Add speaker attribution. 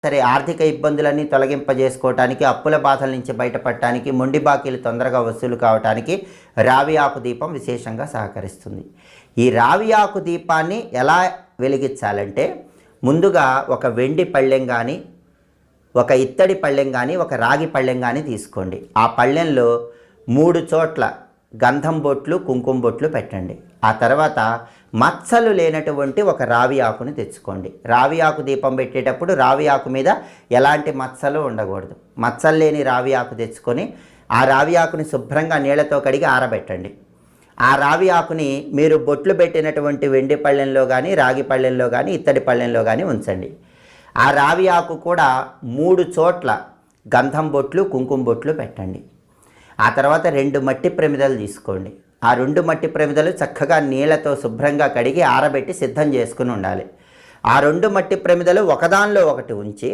Speaker 1: సరే ఆర్థిక ఇబ్బందులన్నీ తొలగింపజేసుకోవటానికి, అప్పుల బాధల నుంచి బయటపడటానికి, మొండి బాకీలు తొందరగా వసూలు కావటానికి రావి ఆకు దీపం విశేషంగా సహకరిస్తుంది. ఈ రావి ఆకు దీపాన్ని ఎలా వెలిగించాలంటే, ముందుగా ఒక వెండి పళ్ళెం కానీ, ఒక ఇత్తడి పళ్ళెం కానీ, ఒక రాగి పళ్ళెం కానీ తీసుకోండి. ఆ పళ్ళెంలో 3 చోట్ల గంధం బొట్లు, కుంకుమ బొట్లు పెట్టండి. ఆ తర్వాత మచ్చలు లేనటువంటి ఒక రావి ఆకుని తెచ్చుకోండి. రావి ఆకు దీపం పెట్టేటప్పుడు రావి ఆకు మీద ఎలాంటి మచ్చలు ఉండకూడదు. మచ్చలు లేని రావి ఆకు తెచ్చుకొని ఆ రావి ఆకుని శుభ్రంగా నీళ్లతో కడిగి ఆరబెట్టండి. ఆ రావి ఆకుని మీరు బొట్లు పెట్టినటువంటి వెండి పళ్ళెంలో కానీ, రాగి పళ్ళెంలో కానీ, ఇత్తడి పళ్ళెంలో కానీ ఉంచండి. ఆ రావి ఆకు కూడా 3 చోట్ల గంధం బొట్లు, కుంకుమ బొట్లు పెట్టండి. ఆ తర్వాత 2 మట్టి ప్రమిదలు తీసుకోండి. ఆ 2 మట్టి ప్రమిదలు చక్కగా నీళ్లతో శుభ్రంగా కడిగి ఆరబెట్టి సిద్ధం చేసుకుని ఉండాలి. ఆ 2 మట్టి ప్రమిదలు ఒకదానిలో ఒకటి ఉంచి